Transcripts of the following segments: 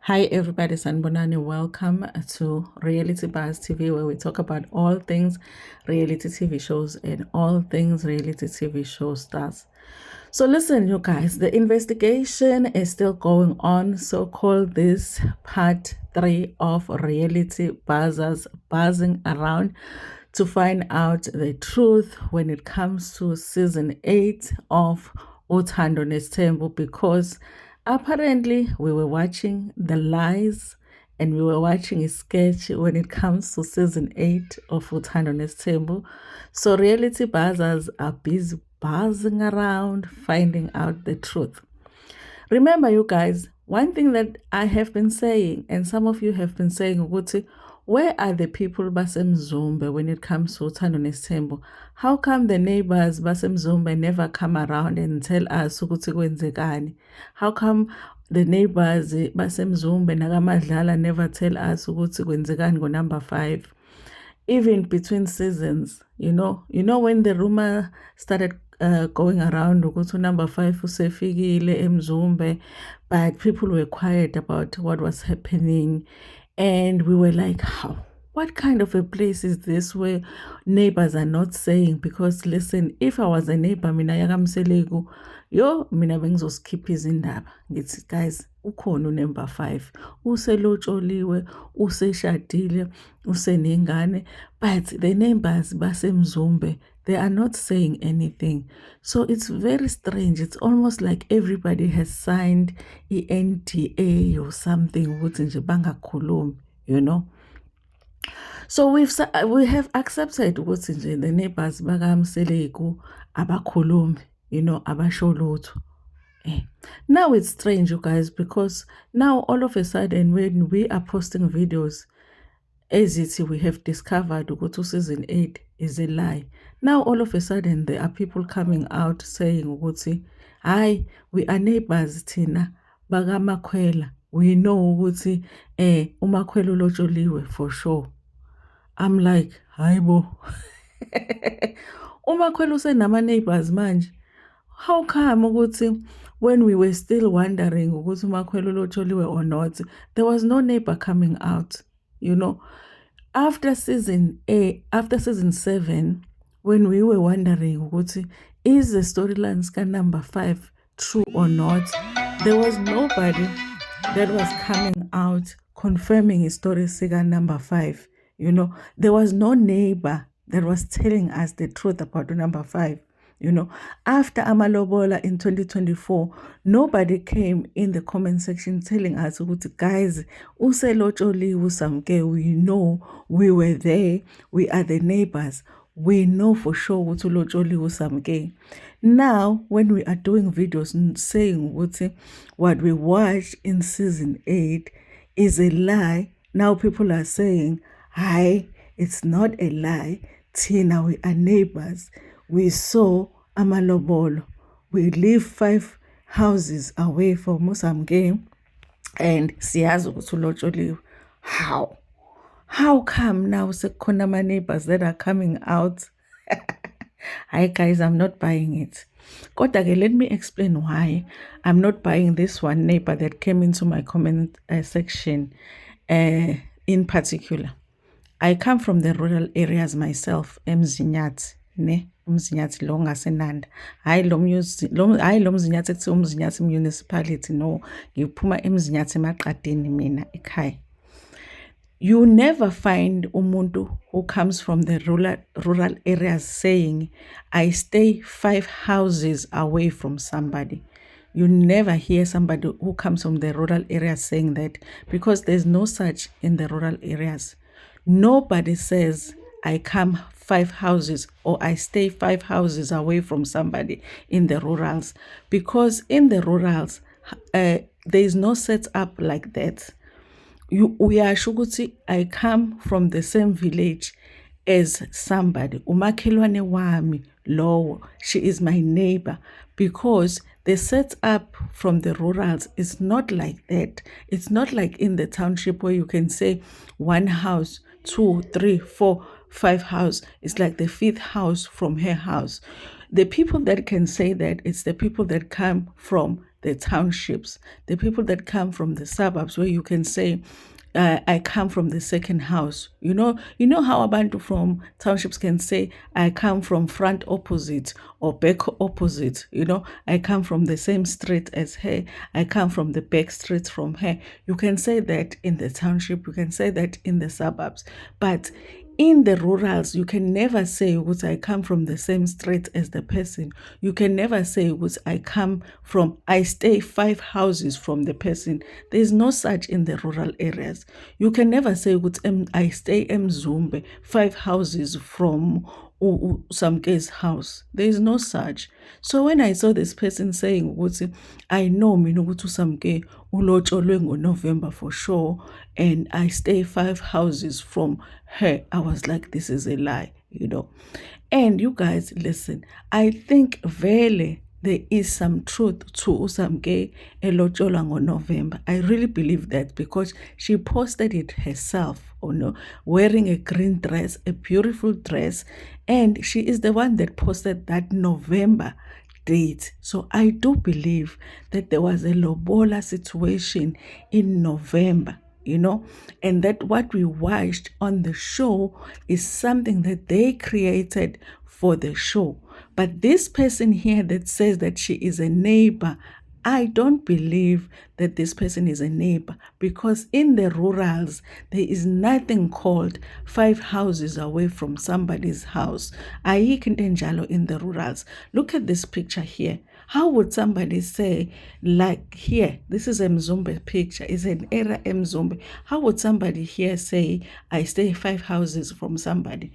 Hi everybody, Sanbonani. Welcome to Reality Buzz TV, where we talk about all things reality TV shows and all things reality TV show stars. So listen, you guys, the investigation is still going on. So call this part 3 of Reality Buzzers buzzing around to find out the truth when it comes to season 8 of Uthando Nestembu, because apparently we were watching the lies and we were watching a sketch when it comes to season 8 of Uthando Nestembu. So reality buzzers are busy buzzing around finding out the truth. Remember, you guys, one thing that I have been saying, and some of you have been saying, ukuthi, where are the people basemzumbe when it comes to Uthando Nestembu? How come the neighbors basemzumbe never come around and tell us ukuthi kwenzekani? How come the neighbors basemzumbe nakamadlala never tell us ukuthi kwenzekani number 5? Even between seasons, when the rumor started going around ukuthi number 5 usefikile emzumbe, but people were quiet about what was happening, and we were like, how? What kind of a place is this where neighbors are not saying? Because listen, if I was a neighbor, mina yakamseleku, mina bengizoskipha izindaba ngithi, guys, ukhona number 5, uselotsholiwe, useshadile, usenengane, but the neighbors basemzumbe, they are not saying anything. So it's very strange. It's almost like everybody has signed NDA or something ukuthi nje bangakhulumi. So we have accepted ukuthi nje the neighbors bakamseleku abakhulumi, abasho lutho. Now it's strange, you guys, because now all of a sudden when we are posting videos, as we have discovered ukuthi season 8 is a lie. Now all of a sudden there are people coming out saying ukuthi, hi, we are neighbors thina bakamakhwela. We know ukuthi umakhwela ulotsholiwe for sure. I'm like, hayi bo. Umakhwela usenama neighbors manje. How come ukuthi when we were still wondering ukuthi umakhwela ulotsholiwe or not, there was no neighbor coming out, After season 7, when we were wondering ukuthi is the storylines number 5 true or not, there was nobody that was coming out confirming his story sika number 5. There was no neighbor that was telling us the truth about number 5. After Amalobola in 2024, nobody came in the comment section telling us, guys, uselotsholi usamke, we know, we were there, we are the neighbors, we know for sure ulotsholi usamke. Now, when we are doing videos saying what we watched in season 8 is a lie, now people are saying, hi, it's not a lie, Tina, we are neighbors. We saw Amalobolo. We live 5 houses away from Musamge, and siyazi ukuthi ulotsholiwe. How come now sekhona ama neighbors that are coming out? Hi guys, I'm not buying it. Kodwa-ke, let me explain why I'm not buying this one neighbor that came into my comment section in particular. I come from the rural areas myself, eMzinyathi, uMzinyathi lo ngaseNanda. Hayi lo Mzinyathi ekuthiwa uMzinyathi municipality, no, ngiphuma eMzinyathi emaqadeni mina ekhaya. You never find umuntu who comes from the rural areas saying, I stay 5 houses away from somebody. You never hear somebody who comes from the rural areas saying that, because there's no such in the rural areas. Nobody says, I come 5 houses or I stay 5 houses away from somebody in the rurals, because in the rurals, there is no setup like that. We are shuguti, I come from the same village as somebody. Umakhelwane wami lowo, she is my neighbor, because the setup from the rurals is not like that. It's not like in the township where you can say 1 house, 2, 3, 4, 5 house. It's like the 5th house from her house. The people that can say that, it's the people that come from the townships, the people that come from the suburbs, where you can say, I come from the second house. You know how abantu from townships can say, I come from front opposite or back opposite. I come from the same street as her. I come from the back street from her. You can say that in the township. You can say that in the suburbs. But in the rurals, you can never say which I come from the same street as the person. You can never say which I stay 5 houses from the person. There's no such in the rural areas. You can never say which I stay Mzumbe 5 houses from Samke's house. There is no such. So when I saw this person saying, I know mina ukuthi uSamke ulotsholwe ngoNovember for sure, and I stay 5 houses from her, I was like, this is a lie. And you guys, listen, I think vele there is some truth to uSamke elotsholwa ngoNovember. I really believe that, because she posted it herself, wearing a green dress, a beautiful dress, and she is the one that posted that November date. So I do believe that there was a lobola situation in November, and that what we watched on the show is something that they created for the show. But this person here that says that she is a neighbor, I don't believe that this person is a neighbor, because in the rurals, there is nothing called 5 houses away from somebody's house. Ayikho into enjalo in the rurals. Look at this picture here. How would somebody say, like here, this is a Mzumbe picture, it's an area Mzumbe. How would somebody here say, I stay 5 houses from somebody?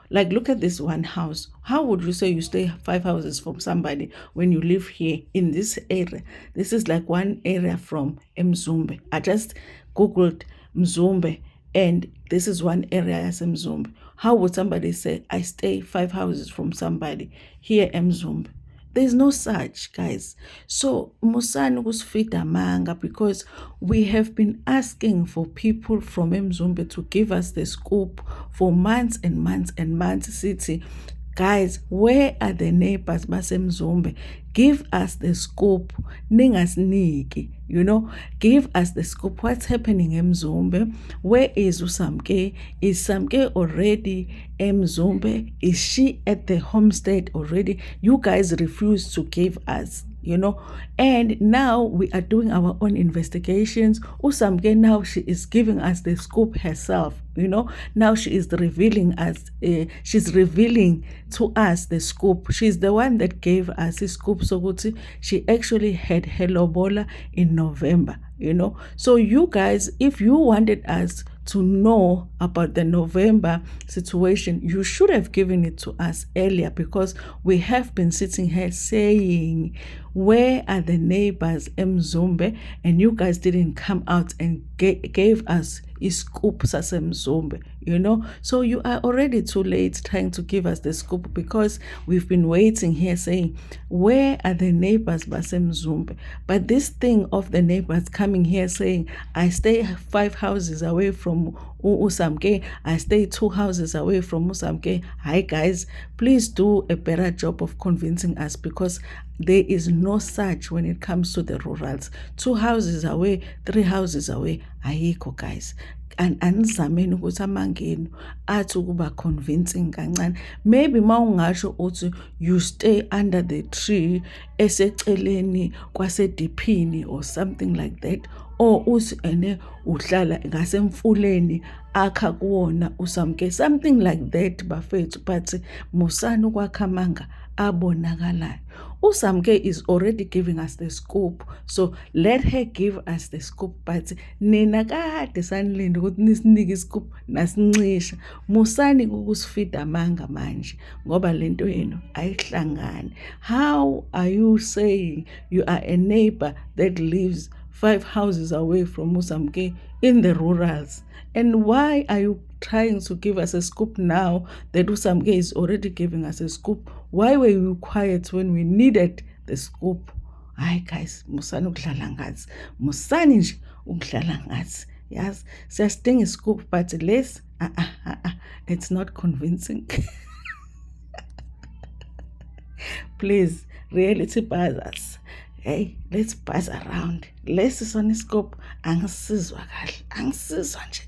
Like, look at this one house. How would you say you stay 5 houses from somebody when you live here in this area? This is like one area from Mzumbe. I just Googled Mzumbe, and this is one area as Mzumbe. How would somebody say, I stay 5 houses from somebody here Mzumbe? There's no such, guys. So Musani was fit manga, because we have been asking for people from Mzumbe to give us the scoop for months and months and months. City, guys, where are the neighbors basemzumbe? Give us the scoop. Ningasiniki, give us the scoop. What's happening Mzumbe? Where is uSamke? Is Samke already Mzumbe? Is she at the homestead already? You guys refuse to give us, and now we are doing our own investigations. uSamke, now she is giving us the scoop herself. Now she is revealing she's revealing to us the scoop. She's the one that gave us the scoop. So she actually had Hello Bola in November. So you guys, if you wanted us to know about the November situation, you should have given it to us earlier, because we have been sitting here saying, where are the neighbors Mzumbe? And you guys didn't come out and gave us scoop Mzumbe, so you are already too late trying to give us the scoop, because we've been waiting here saying, where are the neighbors Mzumbe? But this thing of the neighbors coming here saying, I stay 5 houses away from uSamke, I stay 2 houses away from uSamke. Hi guys, please do a better job of convincing us, because there is no such when it comes to the rurals. 2 houses away, 3 houses away, ayikho guys. And anizameni ukuthi amangenu athi ukuba convincing kancane. Maybe mawungasho uthi you stay under the tree eseceleni kwaseDiphini or something like that, or uthi ene uhlala ngasemfuleni akha kuwona uSamke, something like that bafethu. But musani ukwakha amanga abonakalayo. uSamke is already giving us the scoop, so let her give us the scoop. But nina kade sanilinde ukuthi nisinike iscoop nasincisha. Musani ukusifida amanga manje, ngoba lento yenu ayihlangani. How are you saying you are a neighbor that lives 5 houses away from uSamke in the rurals? And why are you trying to give us a scoop now that uSamke is already giving us a scoop? Why were you quiet when we needed the scoop? Hi guys, musani ukudlala ngathi. Musani nje ukudlala ngathi. Yes, siyadinga scoop, but less it's not convincing. Please, reality buzz us. hey, let's buzz around. Lesi Soniscope angisizwa kahle, angisizwa nje